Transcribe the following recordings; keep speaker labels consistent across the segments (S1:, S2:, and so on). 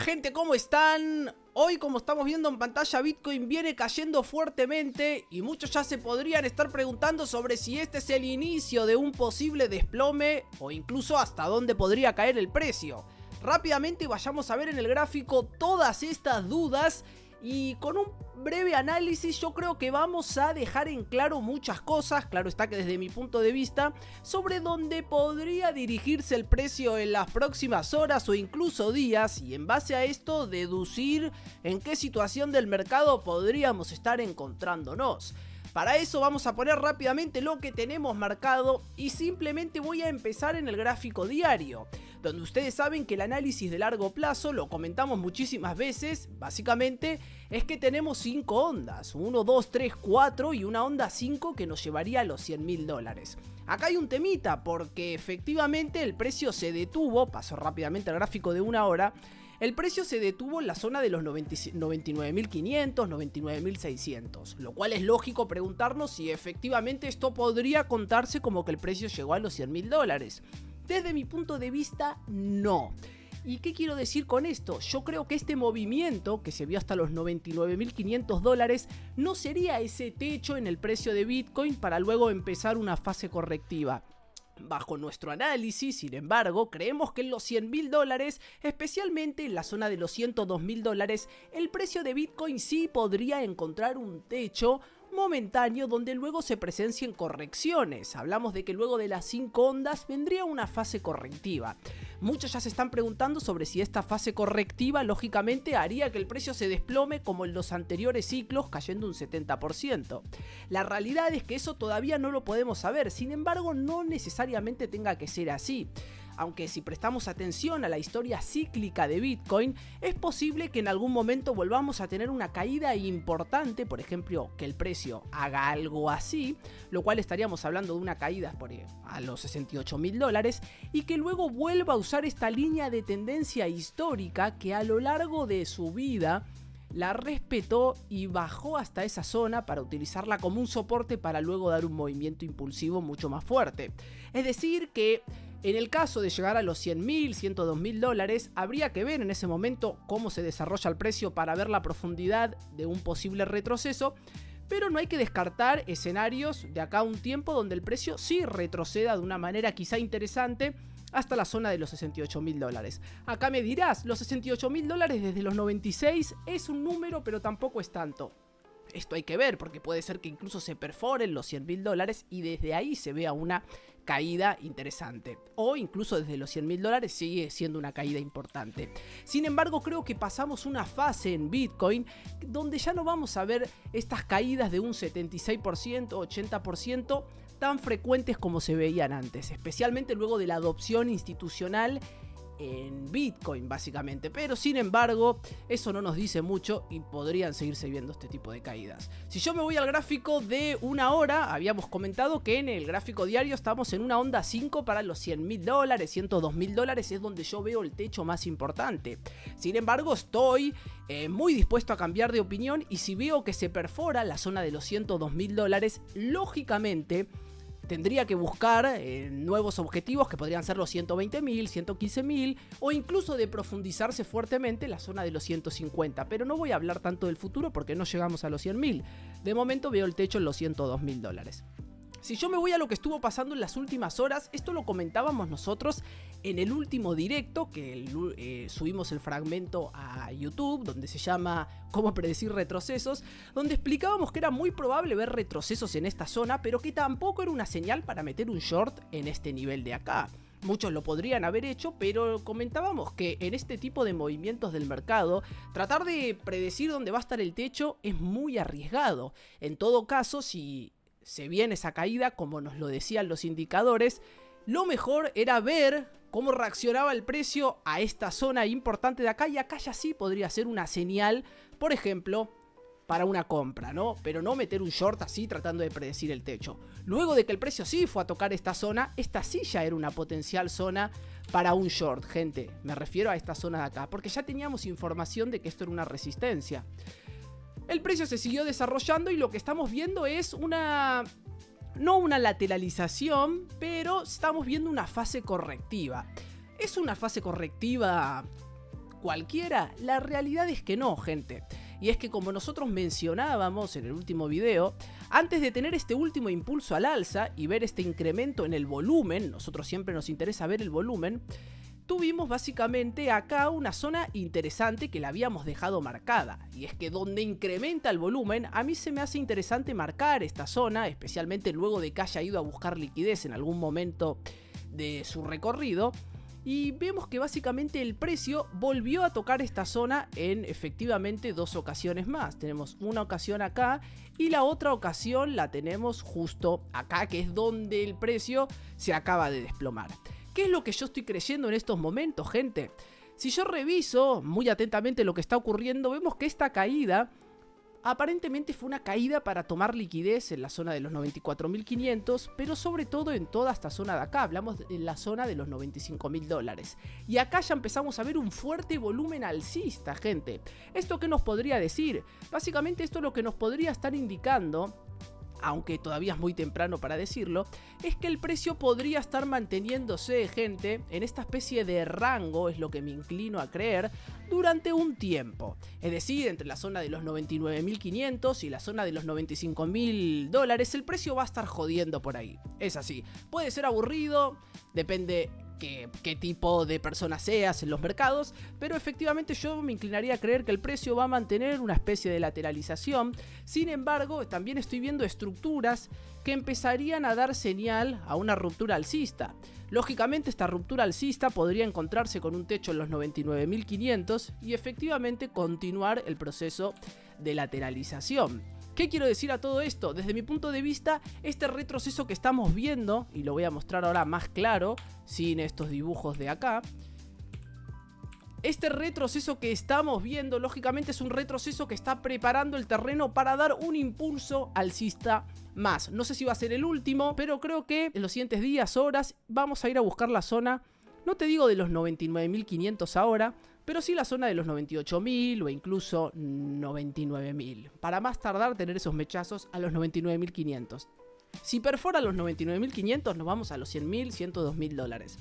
S1: Hola gente, ¿cómo están? Hoy, como estamos viendo en pantalla, Bitcoin viene cayendo fuertemente y muchos ya se podrían estar preguntando sobre si este es el inicio de un posible desplome o incluso hasta dónde podría caer el precio. Rápidamente vayamos a ver en el gráfico todas estas dudas y con un breve análisis yo creo que vamos a dejar en claro muchas cosas, claro está que desde mi punto de vista, sobre dónde podría dirigirse el precio en las próximas horas o incluso días, y en base a esto deducir en qué situación del mercado podríamos estar encontrándonos. Para eso vamos a poner rápidamente lo que tenemos marcado y simplemente voy a empezar en el gráfico diario, donde ustedes saben que el análisis de largo plazo, lo comentamos muchísimas veces, básicamente es que tenemos 5 ondas, 1, 2, 3, 4 y una onda 5 que nos llevaría a los $100.000. Acá hay un temita porque efectivamente el precio se detuvo, paso rápidamente al gráfico de una hora. El precio se detuvo en la zona de los 99.500, 99.600, lo cual es lógico preguntarnos si efectivamente esto podría contarse como que el precio llegó a los $100.000. Desde mi punto de vista, no. ¿Y qué quiero decir con esto? Yo creo que este movimiento, que se vio hasta los $99.500, no sería ese techo en el precio de Bitcoin para luego empezar una fase correctiva. Bajo nuestro análisis, sin embargo, creemos que en los $100.000, especialmente en la zona de los $102.000, el precio de Bitcoin sí podría encontrar un techo momentáneo donde luego se presencien correcciones. Hablamos de que luego de las 5 ondas vendría una fase correctiva. Muchos ya se están preguntando sobre si esta fase correctiva lógicamente haría que el precio se desplome como en los anteriores ciclos, cayendo un 70%. La realidad es que eso todavía no lo podemos saber, sin embargo no necesariamente tenga que ser así. Aunque si prestamos atención a la historia cíclica de Bitcoin, es posible que en algún momento volvamos a tener una caída importante, por ejemplo, que el precio haga algo así, lo cual estaríamos hablando de una caída a los $68.000, y que luego vuelva a usar esta línea de tendencia histórica que a lo largo de su vida la respetó y bajó hasta esa zona para utilizarla como un soporte para luego dar un movimiento impulsivo mucho más fuerte. Es decir que en el caso de llegar a los $100.000, $102.000, habría que ver en ese momento cómo se desarrolla el precio para ver la profundidad de un posible retroceso, pero no hay que descartar escenarios de acá a un tiempo donde el precio sí retroceda de una manera quizá interesante hasta la zona de los $68.000. Acá me dirás, los $68.000 desde los 96 es un número, pero tampoco es tanto. Esto hay que ver porque puede ser que incluso se perforen los $100.000 y desde ahí se vea una caída interesante. O incluso desde los $100.000 sigue siendo una caída importante. Sin embargo, creo que pasamos una fase en Bitcoin donde ya no vamos a ver estas caídas de un 76%, 80% tan frecuentes como se veían antes, especialmente luego de la adopción institucional en Bitcoin básicamente, pero sin embargo eso no nos dice mucho y podrían seguirse viendo este tipo de caídas. Si yo me voy al gráfico de una hora, habíamos comentado que en el gráfico diario estamos en una onda 5 para los $100.000, $102.000 es donde yo veo el techo más importante. Sin embargo estoy muy dispuesto a cambiar de opinión y si veo que se perfora la zona de los $102.000, lógicamente tendría que buscar nuevos objetivos que podrían ser los 120.000, 115.000 o incluso de profundizarse fuertemente la zona de los 150. Pero no voy a hablar tanto del futuro porque no llegamos a los 100.000. De momento veo el techo en los $102.000. Si yo me voy a lo que estuvo pasando en las últimas horas, esto lo comentábamos nosotros en el último directo que subimos el fragmento a YouTube, donde se llama Cómo predecir retrocesos, donde explicábamos que era muy probable ver retrocesos en esta zona, pero que tampoco era una señal para meter un short en este nivel de acá. Muchos lo podrían haber hecho, pero comentábamos que en este tipo de movimientos del mercado, tratar de predecir dónde va a estar el techo es muy arriesgado. En todo caso, si se viene esa caída, como nos lo decían los indicadores, lo mejor era ver cómo reaccionaba el precio a esta zona importante de acá, y acá ya sí podría ser una señal, por ejemplo, para una compra, ¿no? Pero no meter un short así tratando de predecir el techo. Luego de que el precio sí fue a tocar esta zona, esta sí ya era una potencial zona para un short, gente. Me refiero a esta zona de acá, porque ya teníamos información de que esto era una resistencia. El precio se siguió desarrollando y lo que estamos viendo es no una lateralización, pero estamos viendo una fase correctiva. Es una fase correctiva cualquiera? La realidad es que no, gente. Y es que, como nosotros mencionábamos en el último video, antes de tener este último impulso al alza y ver este incremento en el volumen, nosotros siempre nos interesa ver el volumen, tuvimos básicamente acá una zona interesante que la habíamos dejado marcada. Y es que donde incrementa el volumen, a mí se me hace interesante marcar esta zona, especialmente luego de que haya ido a buscar liquidez en algún momento de su recorrido. Y vemos que básicamente el precio volvió a tocar esta zona en efectivamente 2 ocasiones más. Tenemos una ocasión acá y la otra ocasión la tenemos justo acá, que es donde el precio se acaba de desplomar. ¿Qué es lo que yo estoy creyendo en estos momentos, gente? Si yo reviso muy atentamente lo que está ocurriendo, vemos que esta caída aparentemente fue una caída para tomar liquidez en la zona de los 94.500, pero sobre todo en toda esta zona de acá, hablamos de la zona de los $95.000. Y acá ya empezamos a ver un fuerte volumen alcista, gente. ¿Esto qué nos podría decir? Básicamente esto lo que nos podría estar indicando, aunque todavía es muy temprano para decirlo, es que el precio podría estar manteniéndose, gente, en esta especie de rango, es lo que me inclino a creer, durante un tiempo. Es decir, entre la zona de los 99.500 y la zona de los $95.000, el precio va a estar jodiendo por ahí. Es así. Puede ser aburrido, depende qué tipo de persona seas en los mercados, pero efectivamente yo me inclinaría a creer que el precio va a mantener una especie de lateralización. Sin embargo, también estoy viendo estructuras que empezarían a dar señal a una ruptura alcista. Lógicamente esta ruptura alcista podría encontrarse con un techo en los 99.500 y efectivamente continuar el proceso de lateralización. ¿Qué quiero decir a todo esto? Desde mi punto de vista, este retroceso que estamos viendo, y lo voy a mostrar ahora más claro, sin estos dibujos de acá, este retroceso que estamos viendo, lógicamente es un retroceso que está preparando el terreno para dar un impulso alcista más. No sé si va a ser el último, pero creo que en los siguientes días, horas, vamos a ir a buscar la zona, no te digo de los 99.500 ahora, pero sí la zona de los 98.000 o incluso 99.000. Para más tardar tener esos mechazos a los 99.500. Si perfora los 99.500 nos vamos a los 100.000, $102.000.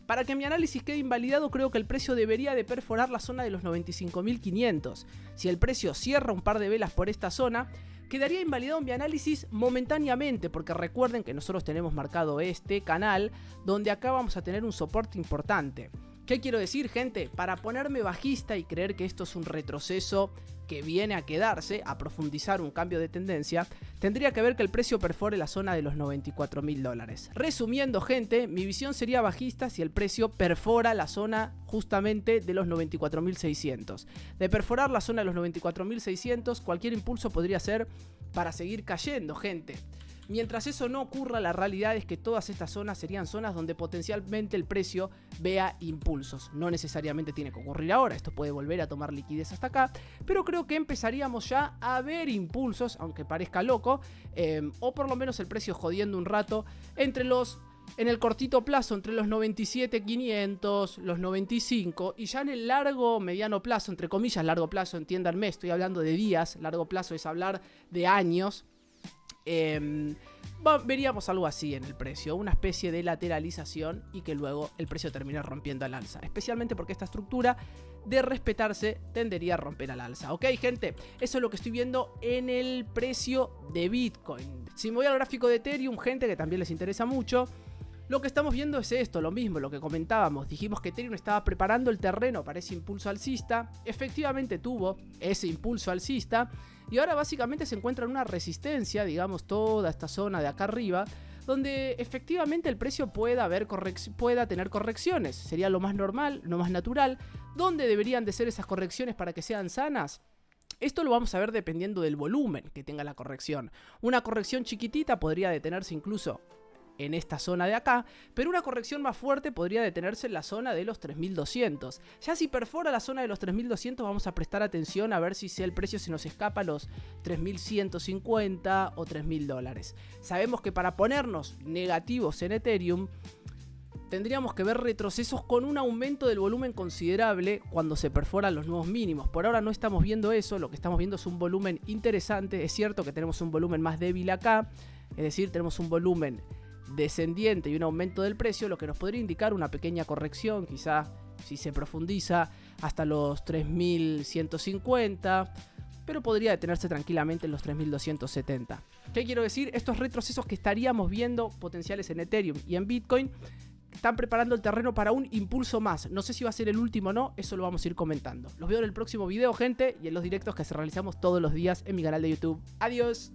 S1: Para que mi análisis quede invalidado, creo que el precio debería de perforar la zona de los 95.500. Si el precio cierra un par de velas por esta zona, quedaría invalidado mi análisis momentáneamente, porque recuerden que nosotros tenemos marcado este canal, donde acá vamos a tener un soporte importante. ¿Qué quiero decir, gente? Para ponerme bajista y creer que esto es un retroceso que viene a quedarse, a profundizar un cambio de tendencia, tendría que ver que el precio perfore la zona de los $94.000. Resumiendo, gente, mi visión sería bajista si el precio perfora la zona justamente de los 94.600. De perforar la zona de los 94.600, cualquier impulso podría ser para seguir cayendo, gente. Mientras eso no ocurra, la realidad es que todas estas zonas serían zonas donde potencialmente el precio vea impulsos. No necesariamente tiene que ocurrir ahora, esto puede volver a tomar liquidez hasta acá, pero creo que empezaríamos ya a ver impulsos, aunque parezca loco, o por lo menos el precio jodiendo un rato en el cortito plazo, entre los 97.500, los 95, y ya en el largo, mediano plazo, entre comillas largo plazo, entiéndanme, estoy hablando de días, largo plazo es hablar de años. Veríamos algo así en el precio, una especie de lateralización y que luego el precio termine rompiendo al alza, especialmente porque esta estructura, de respetarse, tendería a romper al alza. Ok, gente, eso es lo que estoy viendo en el precio de Bitcoin. Si me voy al gráfico de Ethereum, gente, que también les interesa mucho, lo que estamos viendo es esto, lo mismo, lo que comentábamos. Dijimos que Ethereum estaba preparando el terreno para ese impulso alcista. Efectivamente tuvo ese impulso alcista. Y ahora básicamente se encuentra en una resistencia, digamos, toda esta zona de acá arriba, donde efectivamente el precio pueda tener correcciones. Sería lo más normal, lo más natural. ¿Dónde deberían de ser esas correcciones para que sean sanas? Esto lo vamos a ver dependiendo del volumen que tenga la corrección. Una corrección chiquitita podría detenerse incluso en esta zona de acá, pero una corrección más fuerte podría detenerse en la zona de los 3.200. Ya si perfora la zona de los 3.200 vamos a prestar atención a ver si el precio se nos escapa a los 3.150 o $3.000. Sabemos que para ponernos negativos en Ethereum tendríamos que ver retrocesos con un aumento del volumen considerable cuando se perforan los nuevos mínimos. Por ahora no estamos viendo eso, lo que estamos viendo es un volumen interesante. Es cierto que tenemos un volumen más débil acá, es decir, tenemos un volumen descendiente y un aumento del precio, lo que nos podría indicar una pequeña corrección, quizá si se profundiza, hasta los 3150, pero podría detenerse tranquilamente en los 3270. ¿Qué quiero decir? Estos retrocesos que estaríamos viendo potenciales en Ethereum y en Bitcoin están preparando el terreno para un impulso más. No sé si va a ser el último o no, eso lo vamos a ir comentando. Los veo en el próximo video, gente, y en los directos que realizamos todos los días en mi canal de YouTube. Adiós.